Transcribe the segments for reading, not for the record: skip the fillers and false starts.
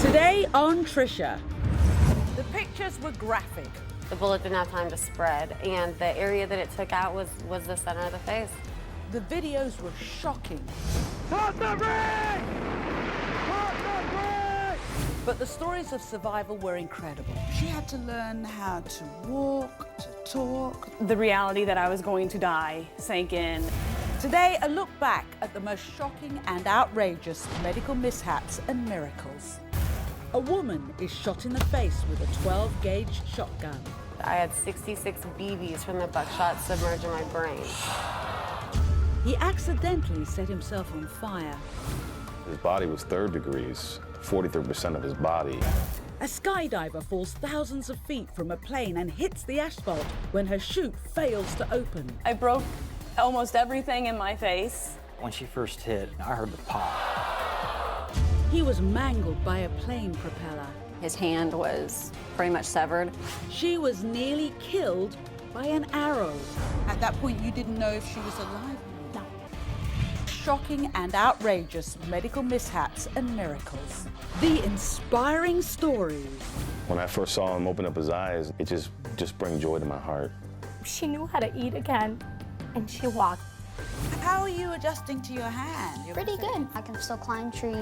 Today on Trisha. The pictures were graphic. The bullet didn't have time to spread, and the area that it took out was the center of the face. The videos were shocking. But the stories of survival were incredible. She had to learn how to walk, to talk. The reality that I was going to die sank in. Today, a look back at the most shocking and outrageous medical mishaps and miracles. A woman is shot in the face with a 12-gauge shotgun. I had 66 BBs from the buckshot submerged in my brain. He accidentally set himself on fire. His body was third degrees, 43% of his body. A skydiver falls thousands of feet from a plane and hits the asphalt when her chute fails to open. I broke almost everything in my face. When she first hit, I heard the pop. He was mangled by a plane propeller. His hand was pretty much severed. She was nearly killed by an arrow. At that point, you didn't know if she was alive? No. Shocking and outrageous medical mishaps and miracles. The inspiring stories. When I first saw him open up his eyes, it just brought joy to my heart. She knew how to eat again, and she walked. How are you adjusting to your hand? Pretty good. I can still climb trees.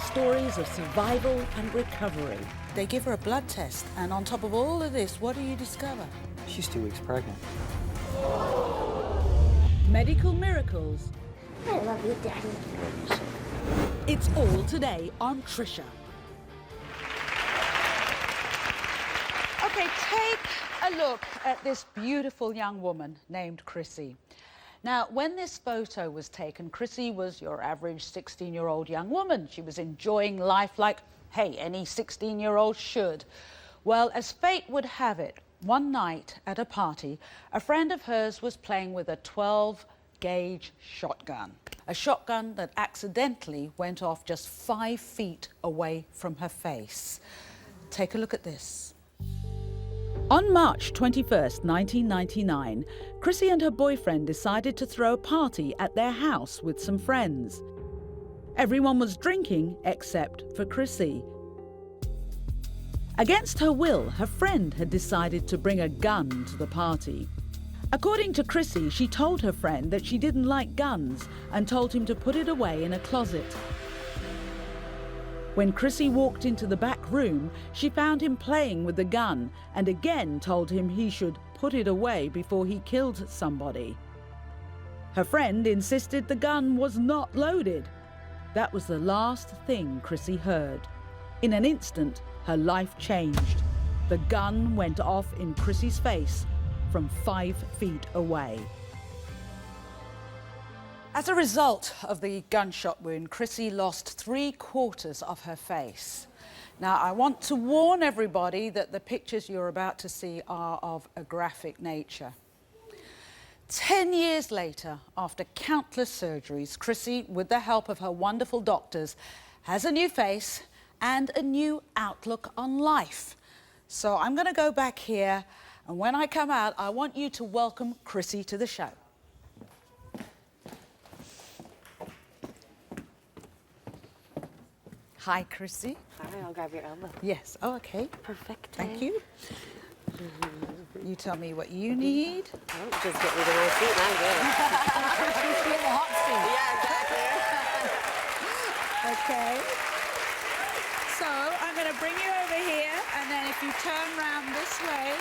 Stories of survival and recovery. They give her a blood test, and on top of all of this, what do you discover? She's 2 weeks pregnant. Medical miracles. I love you, Daddy. It's all today on Trisha. Okay, take a look at this beautiful young woman named Chrissy. Now, when this photo was taken, Chrissy was your average 16-year-old young woman. She was enjoying life like, hey, any 16-year-old should. Well, as fate would have it, one night at a party, a friend of hers was playing with a 12-gauge shotgun. A shotgun that accidentally went off just 5 feet away from her face. Take a look at this. On March 21st, 1999, Chrissy and her boyfriend decided to throw a party at their house with some friends. Everyone was drinking except for Chrissy. Against her will, her friend had decided to bring a gun to the party. According to Chrissy, she told her friend that she didn't like guns and told him to put it away in a closet. When Chrissy walked into the back room, she found him playing with the gun and again told him he should put it away before he killed somebody. Her friend insisted the gun was not loaded. That was the last thing Chrissy heard. In an instant, her life changed. The gun went off in Chrissy's face from 5 feet away. As a result of the gunshot wound, Chrissy lost 3/4 of her face. Now, I want to warn everybody that the pictures you're about to see are of a graphic nature. 10 years later, after countless surgeries, Chrissy, with the help of her wonderful doctors, has a new face and a new outlook on life. So I'm going to go back here, and when I come out, I want you to welcome Chrissy to the show. Hi, Chrissy. All right, I'll grab your elbow. Yes. Oh, okay. Perfect. Thank you. You tell me what you need. Oh, just get me to my seat and I'm good. In the hot seat. Yeah, exactly. Okay. So I'm going to bring you over here, and then if you turn around this way,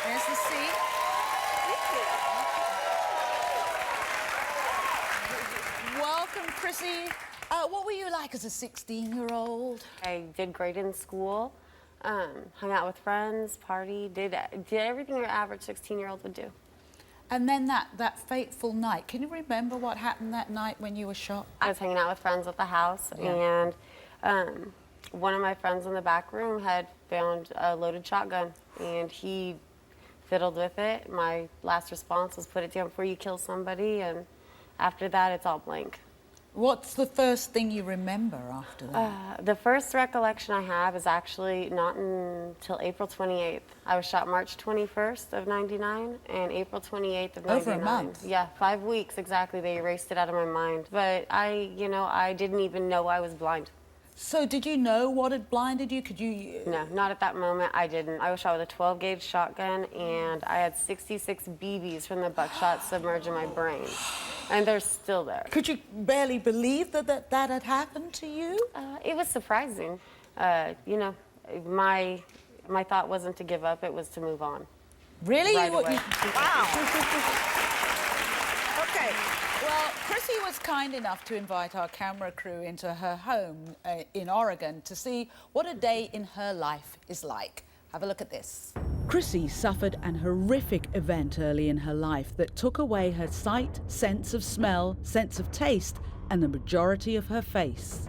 there's the seat. Welcome, Chrissy. What were you like as a 16-year-old? I did great in school, hung out with friends, partied, did everything your average 16-year-old would do. And then that fateful night, can you remember what happened that night when you were shot? I was hanging out with friends at the house, and one of my friends in the back room had found a loaded shotgun, and he fiddled with it. My last response was put it down before you kill somebody, and after that, it's all blank. What's the first thing you remember after that? The first recollection I have is actually not until April 28th. I was shot March 21st of 99 and April 28th of 99. Over a month? Yeah, 5 weeks exactly. They erased it out of my mind. But I didn't even know I was blind. So did you know what had blinded you? Could you... No, not at that moment. I didn't. I was shot with a 12-gauge shotgun, and I had 66 BBs from the buckshot submerged in my brain. And they're still there. Could you barely believe that had happened to you? It was surprising. You know, my thought wasn't to give up, it was to move on. Really? Right away. Wow. Okay. Well, Chrissy was kind enough to invite our camera crew into her home in Oregon to see what a day in her life is like. Have a look at this. Chrissy suffered an horrific event early in her life that took away her sight, sense of smell, sense of taste, and the majority of her face.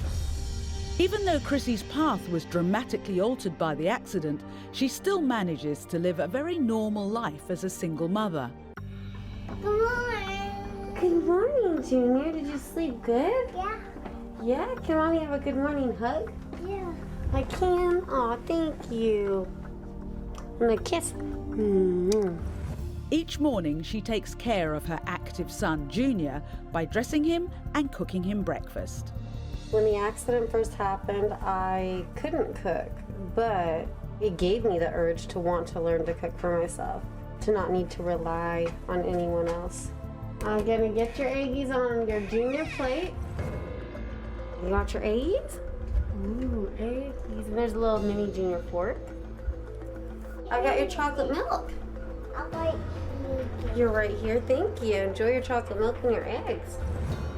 Even though Chrissy's path was dramatically altered by the accident, she still manages to live a very normal life as a single mother. Good morning. Good morning, Junior. Did you sleep good? Yeah. Yeah? Can Mommy have a good morning hug? Yeah. I can? Aw, thank you. I'm gonna kiss. Each morning, she takes care of her active son, Junior, by dressing him and cooking him breakfast. When the accident first happened, I couldn't cook, but it gave me the urge to want to learn to cook for myself, to not need to rely on anyone else. I'm gonna get your eggies on your Junior plate. You want your eggies? Ooh, eggies. And there's a little mini Junior fork. I got your chocolate milk. I'll like You're right here, thank you. Enjoy your chocolate milk and your eggs.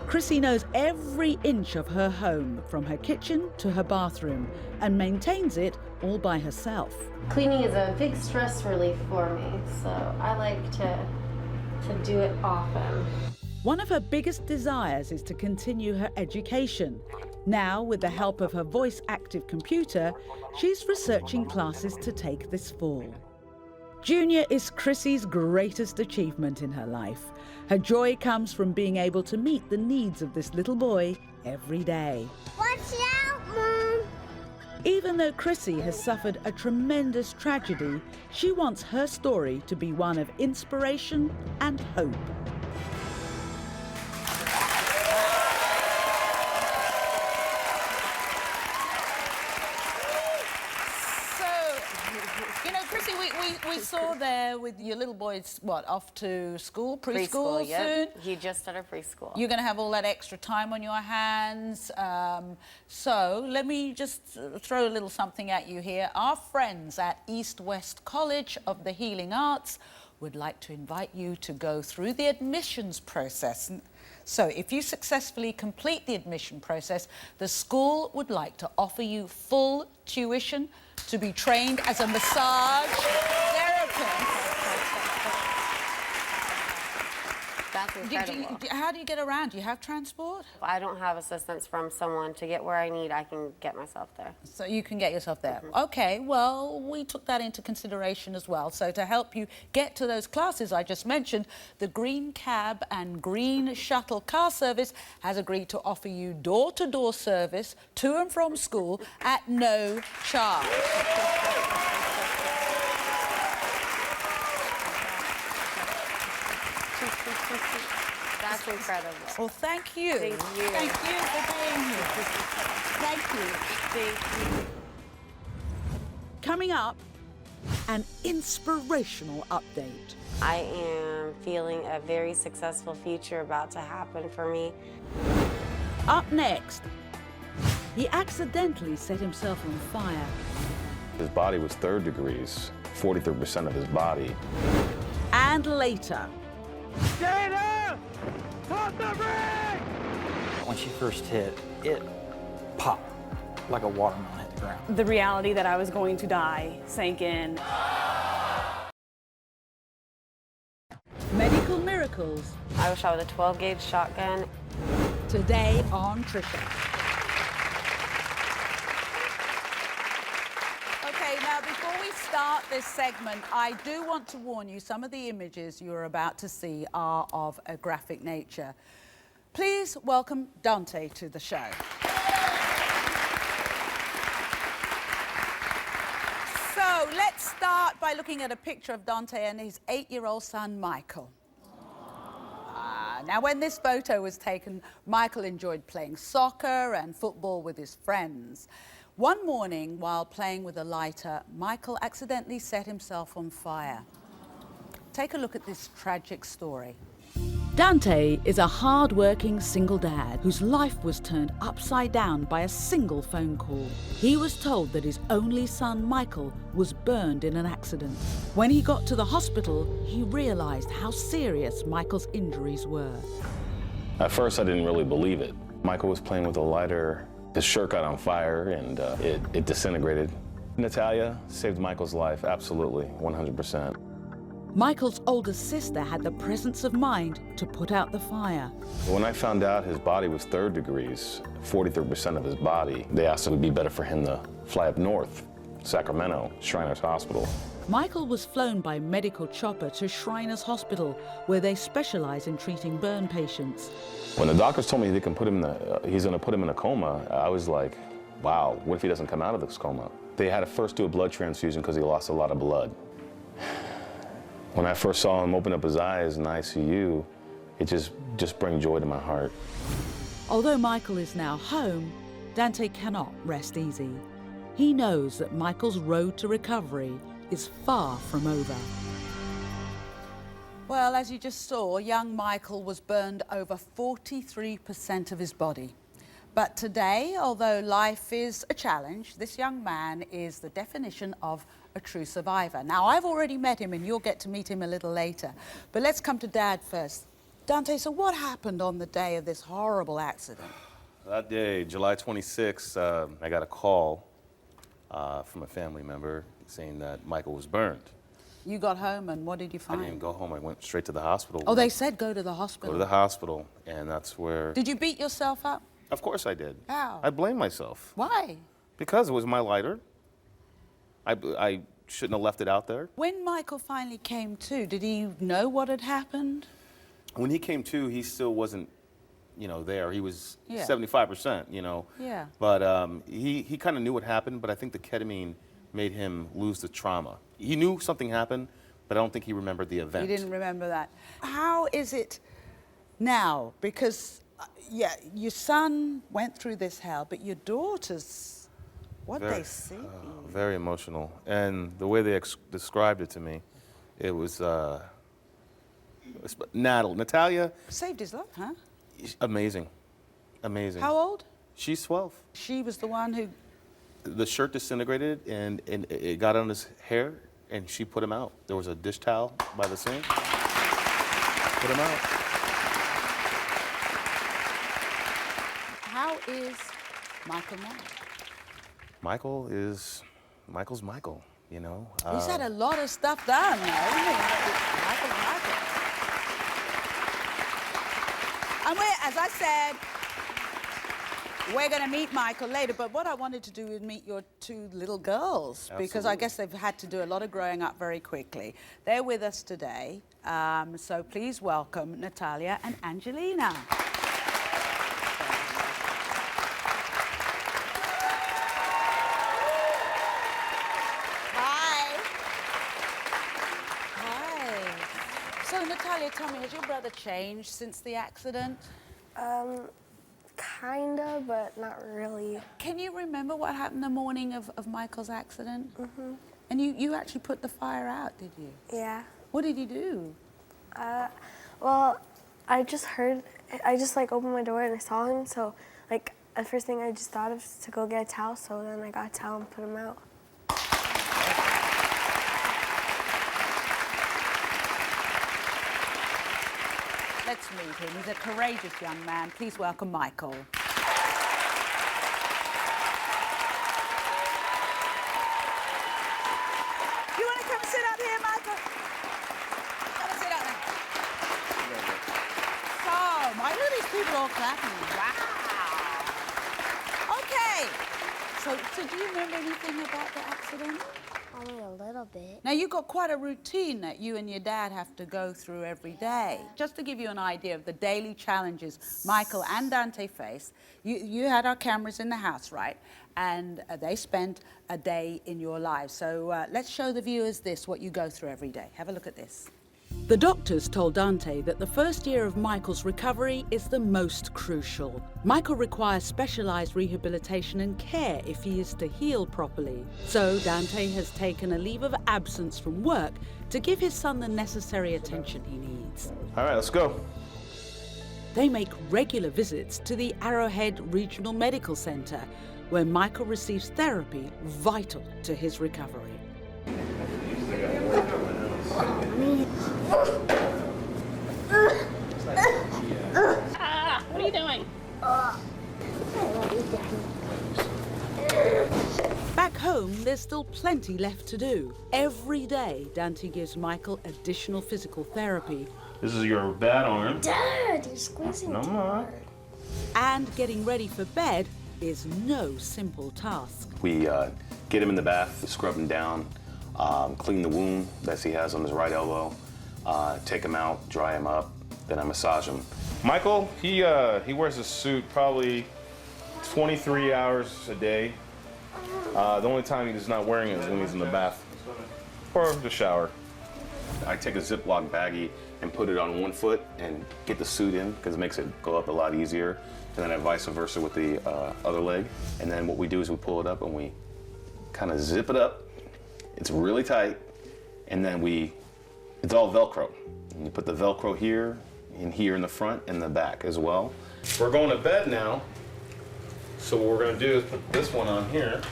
Chrissy knows every inch of her home, from her kitchen to her bathroom, and maintains it all by herself. Cleaning is a big stress relief for me, so I like to do it often. One of her biggest desires is to continue her education. Now, with the help of her voice-active computer, she's researching classes to take this fall. Junior is Chrissy's greatest achievement in her life. Her joy comes from being able to meet the needs of this little boy every day. watch out, Mom. Even though Chrissy has suffered a tremendous tragedy, she wants her story to be one of inspiration and hope. Chrissy, we saw there with your little boys, what, off to school, preschool soon? He just started preschool. You're going to have all that extra time on your hands. So let me just throw a little something at you here. Our friends at East West College of the Healing Arts would like to invite you to go through the admissions process. So if you successfully complete the admission process, the school would like to offer you full tuition to be trained as a massage therapist. That's incredible. How do you get around? Do you have transport? If I don't have assistance from someone to get where I need, I can get myself there. So you can get yourself there. Okay, well, we took that into consideration as well. So to help you get to those classes I just mentioned, the Green Cab and Green Shuttle car service has agreed to offer you door-to-door service to and from school at no charge. That's incredible. Well, thank you. Thank you. Thank you for being here. Thank you. Thank you. Coming up, an inspirational update. I am feeling a very successful future about to happen for me. Up next, he accidentally set himself on fire. His body was 3rd degrees, 43% of his body. And later, When she first hit, it popped like a watermelon hit the ground. The reality that I was going to die sank in. medical miracles, I was shot with a 12-gauge shotgun. today on Trisha. Okay, now before we start this segment, I do want to warn you, some of the images you're about to see are of a graphic nature. Please welcome Dante to the show. So let's start by looking at a picture of Dante and his 8-year-old son, Michael. Now, when this photo was taken, Michael enjoyed playing soccer and football with his friends. One morning, while playing with a lighter, Michael accidentally set himself on fire. Take a look at this tragic story. Dante is a hard-working single dad whose life was turned upside down by a single phone call. He was told that his only son, Michael, was burned in an accident. When he got to the hospital, he realized how serious Michael's injuries were. At first, I didn't really believe it. Michael was playing with a lighter. His shirt got on fire, and it disintegrated. Natalia saved Michael's life, absolutely, 100%. Michael's older sister had the presence of mind to put out the fire. When I found out his body was 3rd degrees, 43% of his body, they asked if it would be better for him to fly up north, Sacramento, Shriners Hospital. Michael was flown by medical chopper to Shriners Hospital, where they specialize in treating burn patients. When the doctors told me they can put him he's going to put him in a coma, I was like, wow, what if he doesn't come out of this coma? They had to first do a blood transfusion because he lost a lot of blood. When I first saw him open up his eyes in the ICU, it just brought joy to my heart. Although Michael is now home, Dante cannot rest easy. He knows that Michael's road to recovery is far from over. Well, as you just saw, young Michael was burned over 43% of his body. But today, although life is a challenge, this young man is the definition of a true survivor. Now, I've already met him, and you'll get to meet him a little later. But let's come to Dad first. Dante, so what happened on the day of this horrible accident? That day, July 26th, I got a call from a family member saying that Michael was burned. You got home, and what did you find? I didn't go home. I went straight to the hospital. Oh, they said go to the hospital. Go to the hospital, and that's where... Did you beat yourself up? Of course I did. How? I blame myself. Why? Because it was my lighter. I shouldn't have left it out there. When Michael finally came to, did he know what had happened? When he came to, he still wasn't, there. He was 75%, Yeah. But he kind of knew what happened, but I think the ketamine made him lose the trauma. He knew something happened, but I don't think he remembered the event. He didn't remember that. How is it now? Because, your son went through this hell, but your daughters, they see? Very emotional. And the way they described it to me, it was Natalia. Saved his life, huh? Amazing. Amazing. How old? She's 12. She was the one who... The shirt disintegrated, and it got on his hair, and she put him out. There was a dish towel by the sink. Put him out. How is Michael now? Michael's Michael, He's had a lot of stuff done, though, hasn't he? Michael. And as I said, we're going to meet Michael later, but what I wanted to do is meet your 2 little girls. Absolutely. Because I guess they've had to do a lot of growing up very quickly. They're with us today, so please welcome Natalia and Angelina. So, Natalia, tell me, has your brother changed since the accident? Kinda, but not really. Can you remember what happened the morning of Michael's accident? Mm-hmm. And you actually put the fire out, did you? Yeah. What did you do? Well, I just opened my door and I saw him, so the first thing I just thought of was to go get a towel, so then I got a towel and put him out. Let's meet him. He's a courageous young man. Please welcome Michael. You want to come sit up here, Michael? Come and sit up there. So, look at these people all clapping. Wow. Okay. So do you remember anything about the accident? Only a little bit. Now, you've got quite a routine that you and your dad have to go through every day. Just to give you an idea of the daily challenges Michael and Dante face, you had our cameras in the house, right? And they spent a day in your lives. So let's show the viewers what you go through every day. Have a look at this. The doctors told Dante that the first year of Michael's recovery is the most crucial. Michael requires specialised rehabilitation and care if he is to heal properly. So Dante has taken a leave of absence from work to give his son the necessary attention he needs. All right, let's go. They make regular visits to the Arrowhead Regional Medical Centre, where Michael receives therapy vital to his recovery. What are you doing? Back home, there's still plenty left to do. Every day, Dante gives Michael additional physical therapy. This is your bad arm. Dad, you're squeezing. No, I'm not. And getting ready for bed is no simple task. We get him in the bath, scrub him down, clean the wound that he has on his right elbow, take him out, dry him up, then I massage him. Michael, he wears a suit probably 23 hours a day. The only time he's not wearing it is when he's in the bath or the shower. I take a Ziploc baggie and put it on one foot and get the suit in because it makes it go up a lot easier. And then I vice versa with the other leg. And then what we do is we pull it up and we kind of zip it up. It's really tight. And then it's all Velcro. And you put the Velcro here and here in the front and the back as well. We're going to bed now. So what we're going to do is put this one on here.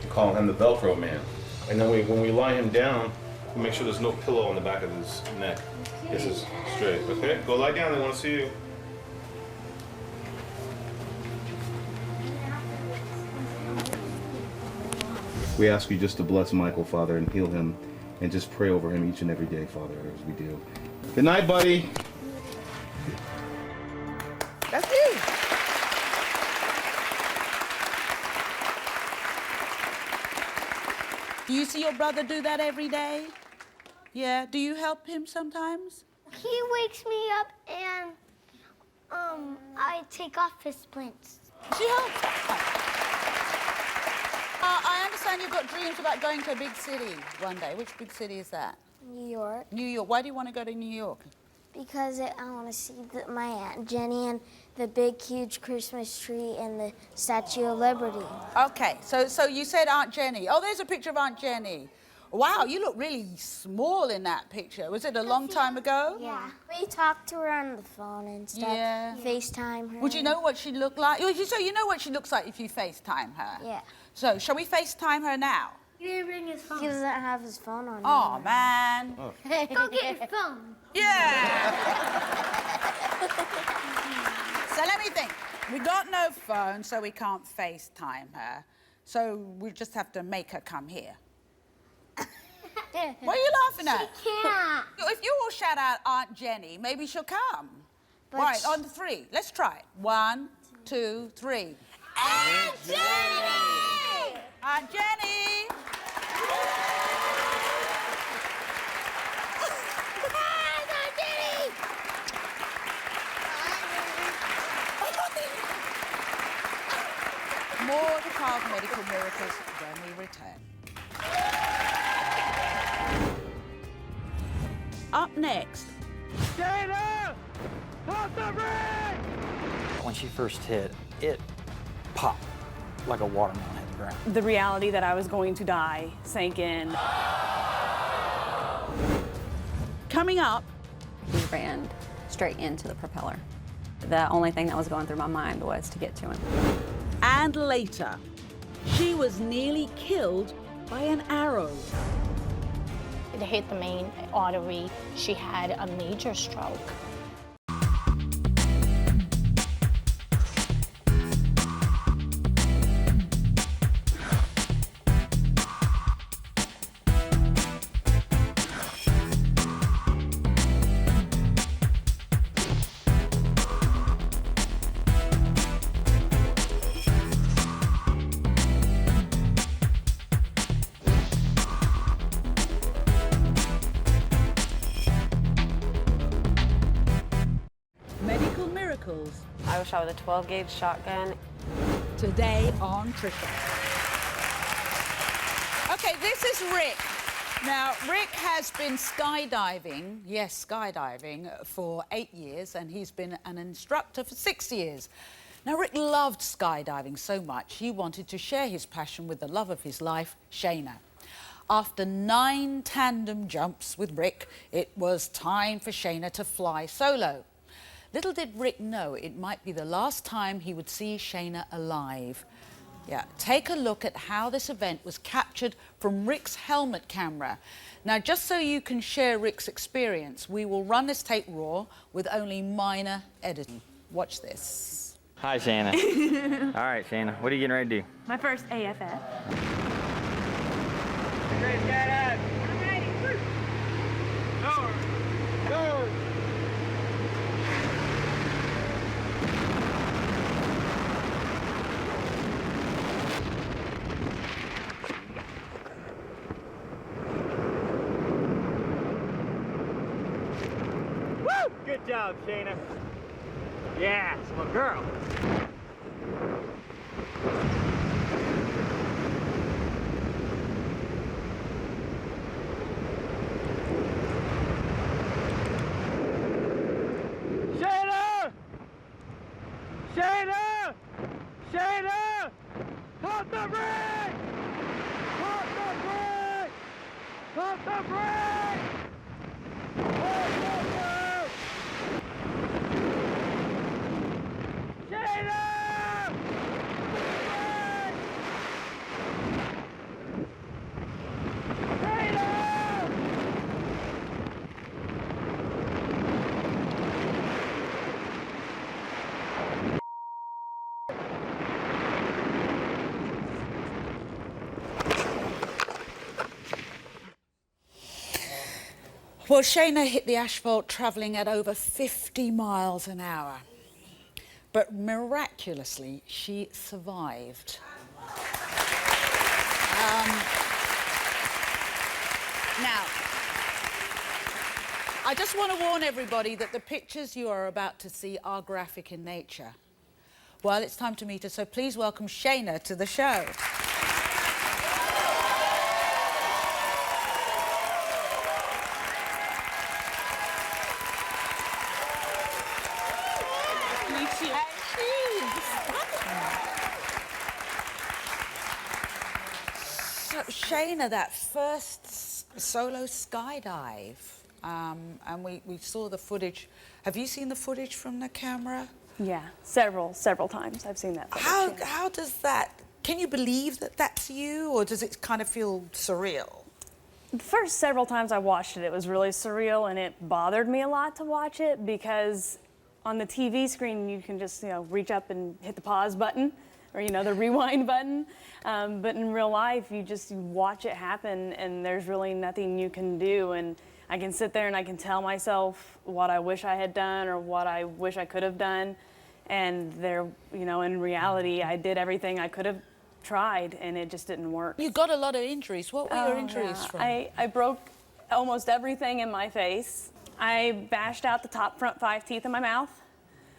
Call him the Velcro man. And then when we lie him down, we make sure there's no pillow on the back of his neck. This is straight, okay? Go lie down, they want to see you. We ask you just to bless Michael, Father, and heal him, and just pray over him each and every day, Father, as we do. Good night, buddy. That's you. Do you see your brother do that every day? Yeah. Do you help him sometimes? He wakes me up and I take off his splints. She helps. I understand you've got dreams about going to a big city one day. Which big city is that? New York. New York. Why do you want to go to New York? Because I want to see my Aunt Jenny and the big, huge Christmas tree and the Statue of Liberty. Okay, so you said Aunt Jenny. Oh, there's a picture of Aunt Jenny. Wow, you look really small in that picture. Was it a long time ago? Yeah. We talk to her on the phone and stuff. Yeah. FaceTime her. Would you know what she looked like? So you know what she looks like if you FaceTime her? Yeah. So shall we FaceTime her now? He didn't bring his phone. He doesn't have his phone on. Oh, man. Oh. Go get your phone. Yeah. So let me think. We got no phone, so we can't FaceTime her. So we just have to make her come here. What are you laughing at? She can't. If you all shout out Aunt Jenny, maybe she'll come. But Right, on the three. Let's try it. 1, 2, 3. Aunt Jenny! Aunt Jenny! More to Carl's Medical Miracles when we return. Up next. When she first hit, it popped like a watermelon hit the ground. The reality that I was going to die sank in. Coming up. He ran straight into the propeller. The only thing that was going through my mind was to get to him. And later, she was nearly killed by an arrow. It hit the main artery. She had a major stroke. I was shot with a 12-gauge shotgun. Today on Trisha. Okay, this is Rick. Now, Rick has been skydiving, yes, skydiving, for 8 years, and he's been an instructor for 6 years. Now, Rick loved skydiving so much, he wanted to share his passion with the love of his life, Shayna. After 9 tandem jumps with Rick, it was time for Shayna to fly solo. Little did Rick know it might be the last time he would see Shayna alive. Yeah, take a look at how this event was captured from Rick's helmet camera. Now, just so you can share Rick's experience, we will run this tape raw with only minor editing. Watch this. Hi, Shayna. All right, Shayna, what are you getting ready to do? My first AFF. Great, get up. Go. Go. Woo! Good job, Shayna. Yeah, it's my girl. Shayna! Shayna! Shayna! Pump the brake! Pump the brake! Pump the brake! Pump the brake! Shayna! Well, Shayna hit the asphalt travelling at over 50 miles an hour. But miraculously, she survived. Now, I just want to warn everybody that the pictures you are about to see are graphic in nature. Well, it's time to meet her, so please welcome Shayna to the show. So, Shayna, that first solo skydive, and we saw the footage. Have you seen the footage from the camera? Yeah, several times I've seen that footage. How does that, can you believe that that's you, or does it kind of feel surreal? The first several times I watched it, it was really surreal, and it bothered me a lot to watch it because on the TV screen you can just, reach up and hit the pause button or, the rewind button. But in real life, you watch it happen and there's really nothing you can do. And I can sit there and I can tell myself what I wish I had done or what I wish I could have done. And there, in reality, I did everything I could have tried and it just didn't work. You got a lot of injuries. What were your injuries from? I broke almost everything in my face. I bashed out the top front 5 teeth in my mouth.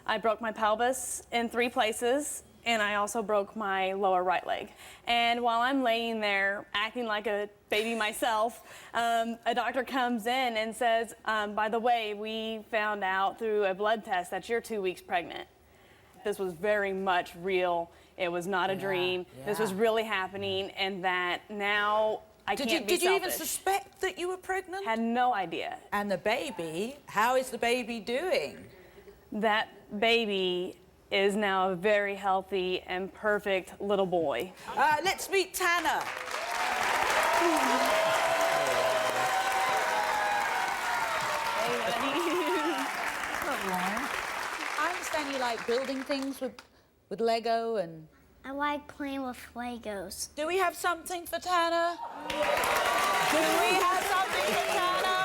I broke my pelvis in 3 places. And I also broke my lower right leg. And while I'm laying there acting like a baby myself, a doctor comes in and says, by the way, we found out through a blood test that you're 2 weeks pregnant. This was very much real. It was not a dream. Yeah. This was really happening, and that now I can't be selfish. Did you even suspect that you were pregnant? Had no idea. And the baby, how is the baby doing? That baby is now a very healthy and perfect little boy. Let's meet Tanner. I understand you like building things with Lego and... I like playing with Legos. Do we have something for Tanner? Do we have something for Tanner?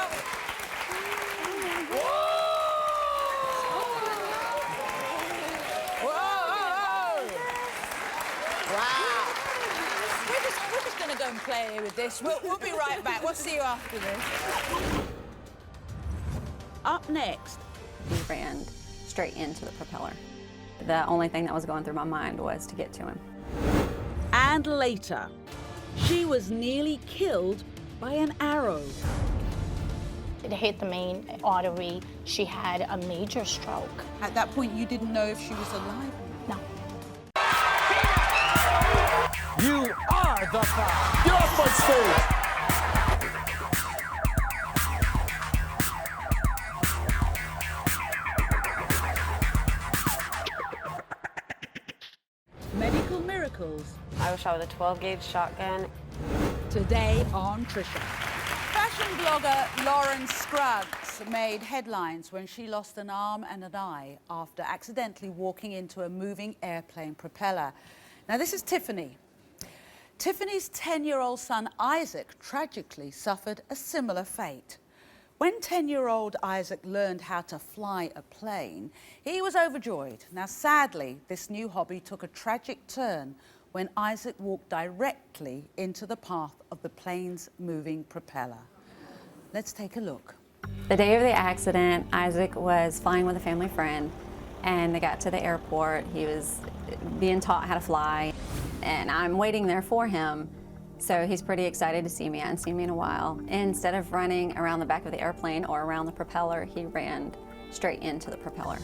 Wow. We're just going to go and play with this. We'll be right back. We'll see you after this. Up next. He ran straight into the propeller. The only thing that was going through my mind was to get to him. And later, she was nearly killed by an arrow. It hit the main artery. She had a major stroke. At that point, you didn't know if she was alive? No. You are the Five. Get off my stage. Medical miracles. I was shot with a 12-gauge shotgun. Today on Trisha. Fashion blogger Lauren Scruggs made headlines when she lost an arm and an eye after accidentally walking into a moving airplane propeller. Now, this is Tiffany. Tiffany's 10-year-old son, Isaac, tragically suffered a similar fate. When 10-year-old Isaac learned how to fly a plane, he was overjoyed. Now, sadly, this new hobby took a tragic turn when Isaac walked directly into the path of the plane's moving propeller. Let's take a look. The day of the accident, Isaac was flying with a family friend, and they got to the airport. He was being taught how to fly, and I'm waiting there for him. So he's pretty excited to see me. I hadn't seen me in a while. Instead of running around the back of the airplane or around the propeller, he ran straight into the propeller.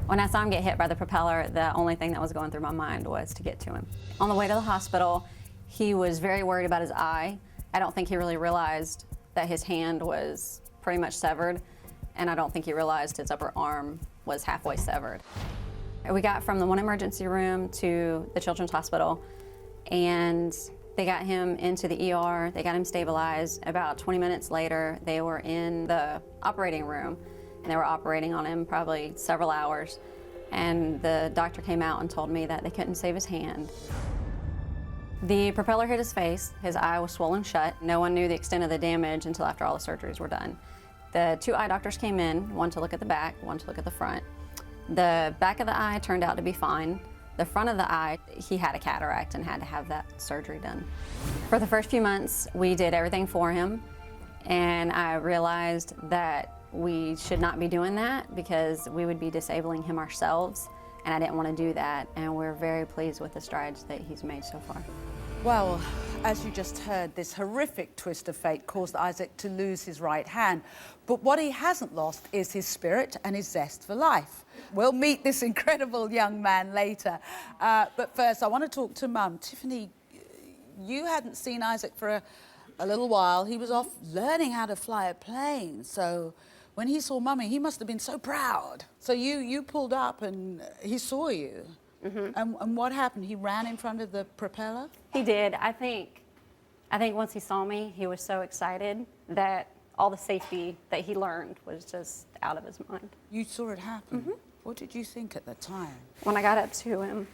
When I saw him get hit by the propeller, the only thing that was going through my mind was to get to him. On the way to the hospital, he was very worried about his eye. I don't think he really realized that his hand was pretty much severed, and I don't think he realized his upper arm was halfway severed. We got from the one emergency room to the children's hospital, and they got him into the ER, they got him stabilized. About 20 minutes later, they were in the operating room, and they were operating on him probably several hours. And the doctor came out and told me that they couldn't save his hand. The propeller hit his face, his eye was swollen shut. No one knew the extent of the damage until after all the surgeries were done. The two eye doctors came in, one to look at the back, one to look at the front. The back of the eye turned out to be fine. The front of the eye, he had a cataract and had to have that surgery done. For the first few months, we did everything for him, and I realized that we should not be doing that because we would be disabling him ourselves, and I didn't want to do that, and we're very pleased with the strides that he's made so far. Well, as you just heard, this horrific twist of fate caused Isaac to lose his right hand. But what he hasn't lost is his spirit and his zest for life. We'll meet this incredible young man later. But first, I want to talk to Mum. Tiffany, you hadn't seen Isaac for a little while. He was off learning how to fly a plane. So when he saw Mummy, he must have been so proud. So you pulled up and he saw you. Mm-hmm. And what happened? He ran in front of the propeller? He did. I think once he saw me, he was so excited that all the safety that he learned was just out of his mind. You saw it happen? Mm-hmm. What did you think at the time? When I got up to him,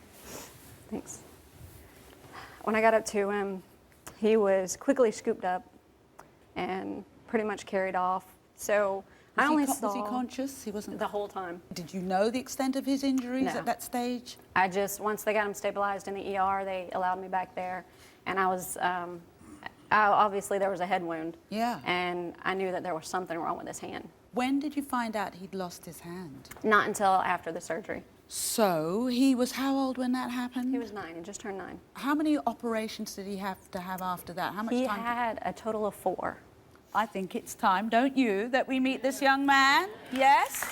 When I got up to him, he was quickly scooped up and pretty much carried off. So I only saw... Was he conscious? He wasn't... The whole time. Did you know the extent of his injuries at that stage? Once they got him stabilized in the ER, they allowed me back there. And I was, obviously there was a head wound. Yeah. And I knew that there was something wrong with his hand. When did you find out he'd lost his hand? Not until after the surgery. So he was how old when that happened? He was 9, he just turned 9. How many operations did he have to have after that? How much time? He had a total of 4. I think it's time, don't you, that we meet this young man? Yes?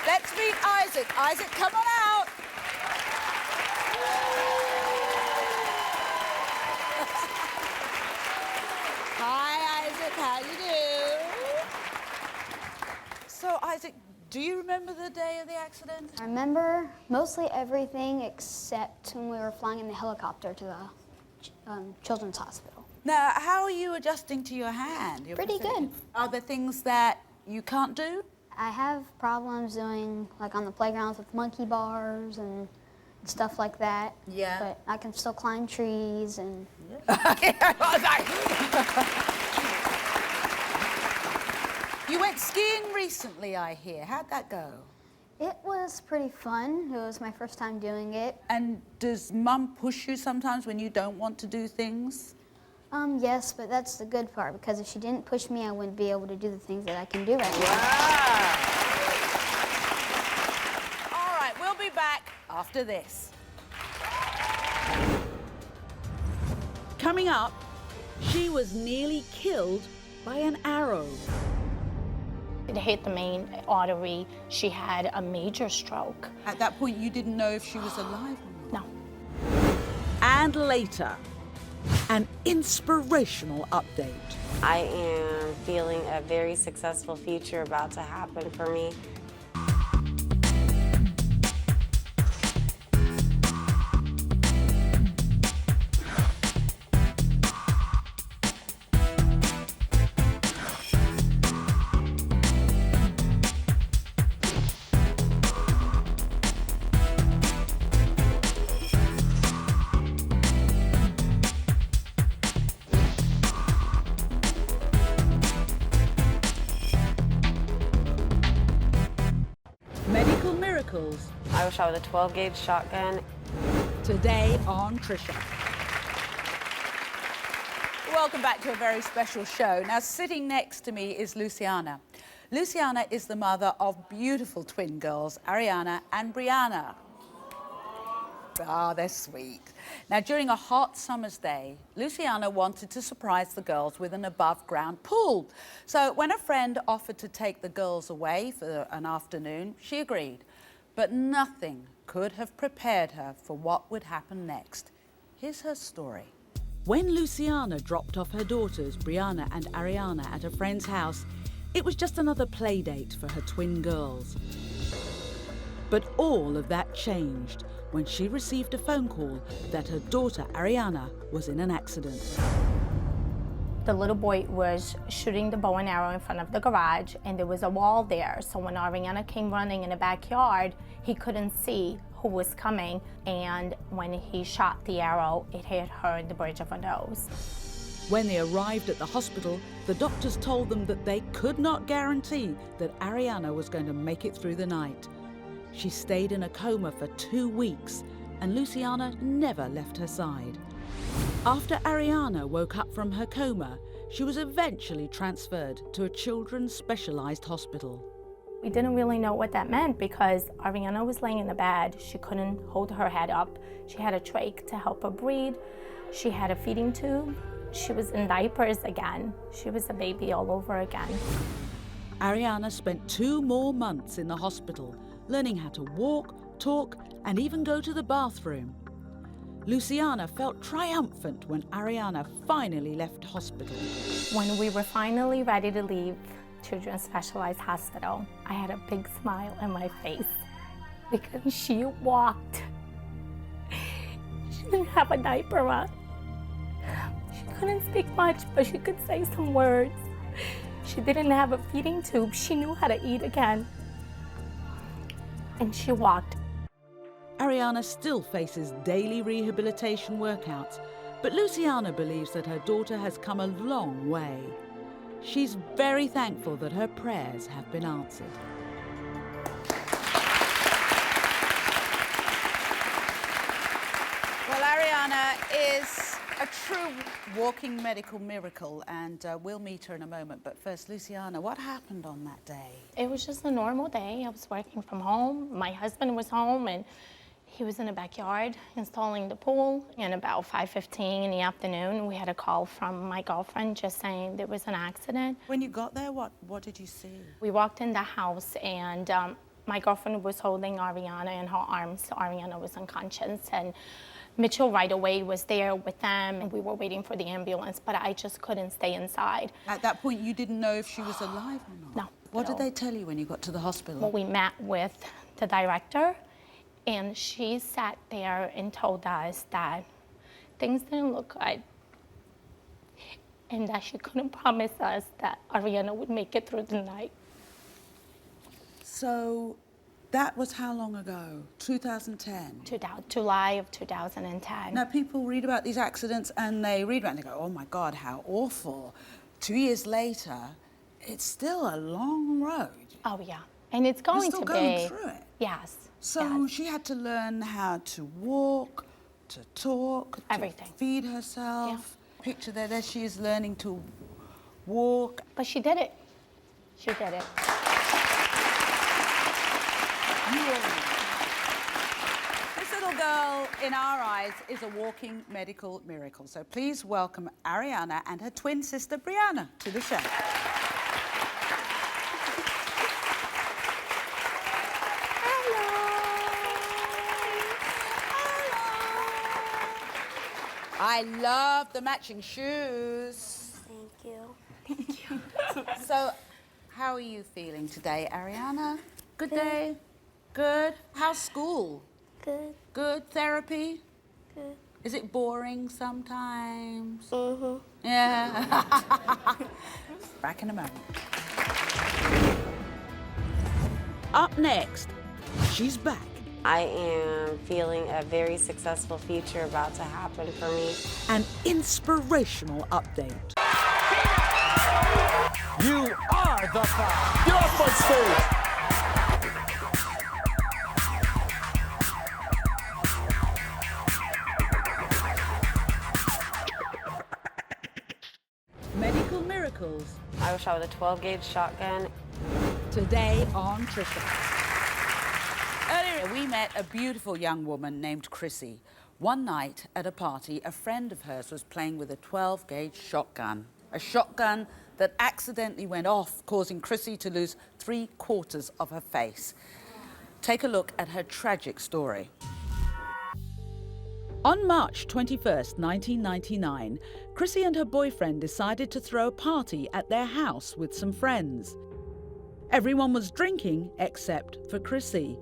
Let's meet Isaac. Isaac, come on out. Hi, Isaac, how you do? So, Isaac, do you remember the day of the accident? I remember mostly everything except when we were flying in the helicopter to the children's hospital. Now, how are you adjusting to your hand? Pretty good. Are there things that you can't do? I have problems doing, like on the playgrounds with monkey bars and stuff like that. Yeah. But I can still climb trees and... You went skiing recently, I hear. How'd that go? It was pretty fun. It was my first time doing it. And does Mum push you sometimes when you don't want to do things? Yes, but that's the good part, because if she didn't push me, I wouldn't be able to do the things that I can do right now. All right, we'll be back after this. Coming up, She was nearly killed by an arrow. It hit the main artery. She had a major stroke. At that point, you didn't know if she was alive or not? No. And later, an inspirational update. I am feeling a very successful future about to happen for me. Medical miracles. I wish I was a 12-gauge shotgun. Today on Trisha. Welcome back to a very special show. Now, sitting next to me is Luciana. Luciana is the mother of beautiful twin girls, Ariana and Brianna. Ah, they're sweet. Now, during a hot summer's day, Luciana wanted to surprise the girls with an above-ground pool. So when a friend offered to take the girls away for an afternoon, she agreed. But nothing could have prepared her for what would happen next. Here's her story. When Luciana dropped off her daughters, Brianna and Ariana, at a friend's house, it was just another play date for her twin girls. But all of that changed when she received a phone call that her daughter Ariana was in an accident. The little boy was shooting the bow and arrow in front of the garage, and there was a wall there. So when Ariana came running in the backyard, he couldn't see who was coming. And when he shot the arrow, it hit her in the bridge of her nose. When they arrived at the hospital, the doctors told them that they could not guarantee that Ariana was going to make it through the night. She stayed in a coma for 2 weeks, and Luciana never left her side. After Ariana woke up from her coma, she was eventually transferred to a children's specialized hospital. We didn't really know what that meant because Ariana was laying in the bed. She couldn't hold her head up. She had a trach to help her breathe. She had a feeding tube. She was in diapers again. She was a baby all over again. Ariana spent 2 more months in the hospital, learning how to walk, talk, and even go to the bathroom. Luciana felt triumphant when Ariana finally left hospital. When we were finally ready to leave Children's Specialized Hospital, I had a big smile on my face because she walked. She didn't have a diaper on. She couldn't speak much, but she could say some words. She didn't have a feeding tube. She knew how to eat again. And she walked. Ariana still faces daily rehabilitation workouts, but Luciana believes that her daughter has come a long way. She's very thankful that her prayers have been answered. Well, Ariana is a true walking medical miracle, and we'll meet her in a moment. But first, Luciana, what happened on that day? It was just a normal day. I was working from home. My husband was home, and he was in the backyard installing the pool. And about 5:15 in the afternoon, we had a call from my girlfriend just saying there was an accident. When you got there, what did you see? We walked in the house, and my girlfriend was holding Ariana in her arms. Ariana was unconscious, and Mitchell right away was there with them, and we were waiting for the ambulance, but I just couldn't stay inside. At that point, you didn't know if she was alive or not? No. What did they tell you when you got to the hospital? Well, we met with the director, and she sat there and told us that things didn't look good, and that she couldn't promise us that Ariana would make it through the night. So that was how long ago? 2010? July of 2010. Now, people read about these accidents and they read about it and they go, oh my God, how awful. 2 years later, it's still a long road. Oh, yeah. And it's going to be. You're still going through it. Yes. So yes. she had to learn how to walk, to talk, everything. To feed herself. Yeah. Picture there she is learning to walk. But she did it. She did it. They said little girl, in our eyes, is a walking medical miracle. So please welcome Ariana and her twin sister, Brianna, to the show. I love the matching shoes. Thank you. Thank you. So, how are you feeling today, Ariana? Good day? Good? How's school? Good. Good? Therapy? Good. Is it boring sometimes? Mm-hmm. Yeah. Back in a moment. Up next, she's back. I am feeling a very successful future about to happen for me. An inspirational update. You are the fire. Get off my stage. Medical miracles. I wish I was a 12-gauge shotgun. Today on Trisha. Earlier, we met a beautiful young woman named Chrissy. One night at a party, a friend of hers was playing with a 12-gauge shotgun. A shotgun that accidentally went off, causing Chrissy to lose 3/4 of her face. Take a look at her tragic story. On March 21st, 1999, Chrissy and her boyfriend decided to throw a party at their house with some friends. Everyone was drinking except for Chrissy.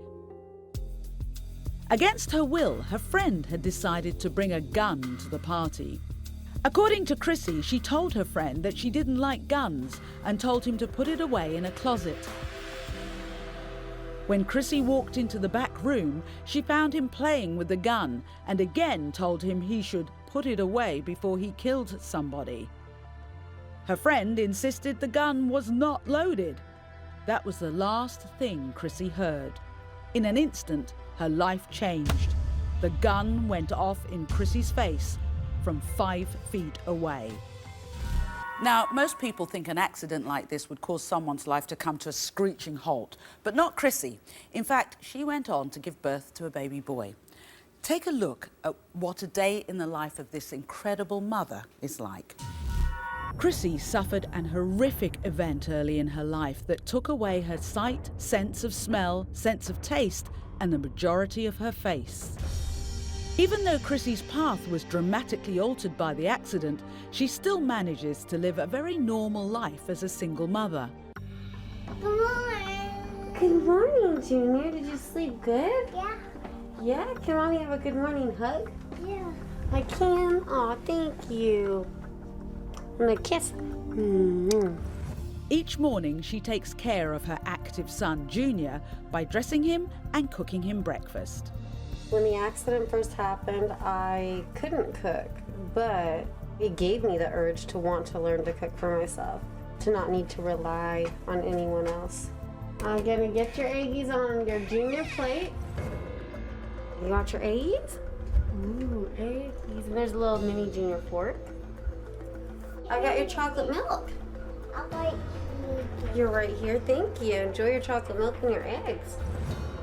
Against her will, her friend had decided to bring a gun to the party. According to Chrissy, she told her friend that she didn't like guns and told him to put it away in a closet. When Chrissy walked into the back room, she found him playing with the gun and again told him he should put it away before he killed somebody. Her friend insisted the gun was not loaded. That was the last thing Chrissy heard. In an instant, her life changed. The gun went off in Chrissy's face from 5 feet away. Now, most people think an accident like this would cause someone's life to come to a screeching halt, but not Chrissy. In fact, she went on to give birth to a baby boy. Take a look at what a day in the life of this incredible mother is like. Chrissy suffered an horrific event early in her life that took away her sight, sense of smell, sense of taste, and the majority of her face. Even though Chrissy's path was dramatically altered by the accident, she still manages to live a very normal life as a single mother. Good morning. Good morning, Junior. Did you sleep good? Yeah. Yeah? Can Mommy have a good morning hug? Yeah. I can? Aw, thank you. I'm gonna kiss. Mm-hmm. Each morning, she takes care of her active son, Junior, by dressing him and cooking him breakfast. When the accident first happened, I couldn't cook, but it gave me the urge to want to learn to cook for myself, to not need to rely on anyone else. I'm gonna get your eggies on your Junior plate. You want your eggies? Ooh, eggies. And there's a little mini Junior fork. I got your chocolate milk. I'll wait. You're right here. Thank you. Enjoy your chocolate milk and your eggs.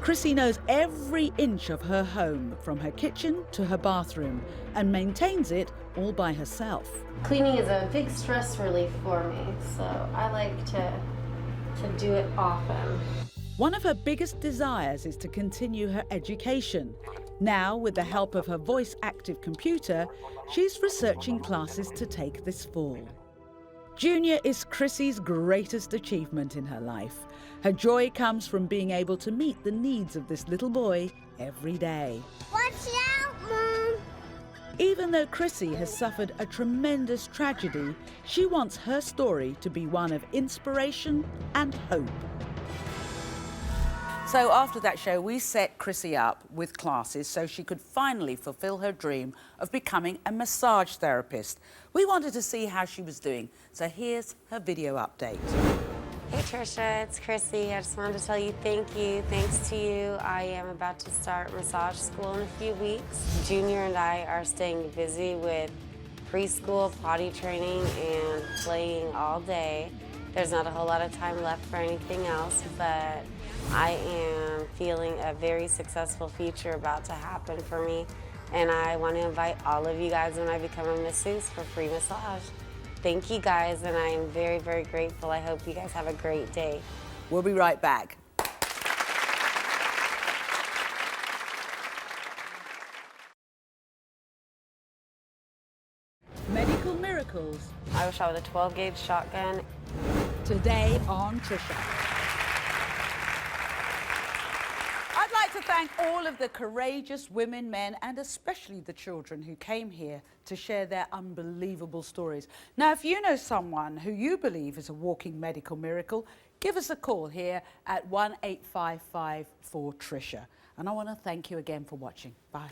Chrissy knows every inch of her home, from her kitchen to her bathroom, and maintains it all by herself. Cleaning is a big stress relief for me, so I like to do it often. One of her biggest desires is to continue her education. Now, with the help of her voice-active computer, she's researching classes to take this fall. Junior is Chrissy's greatest achievement in her life. Her joy comes from being able to meet the needs of this little boy every day. Watch out, Mom! Even though Chrissy has suffered a tremendous tragedy, she wants her story to be one of inspiration and hope. So after that show, we set Chrissy up with classes so she could finally fulfill her dream of becoming a massage therapist. We wanted to see how she was doing, so here's her video update. Hey Trisha, it's Chrissy. I just wanted to tell you thank you. Thanks to you, I am about to start massage school in a few weeks. Junior and I are staying busy with preschool, potty training, and playing all day. There's not a whole lot of time left for anything else, but I am feeling a very successful future about to happen for me. And I want to invite all of you guys when I become a masseuse for free massage. Thank you guys, and I am very, very grateful. I hope you guys have a great day. We'll be right back. Medical miracles. I was shot with a 12-gauge shotgun. Today on Trisha. I'd like to thank all of the courageous women, men, and especially the children who came here to share their unbelievable stories. Now, if you know someone who you believe is a walking medical miracle, give us a call here at 1-855-4-TRISHA. And I want to thank you again for watching. Bye.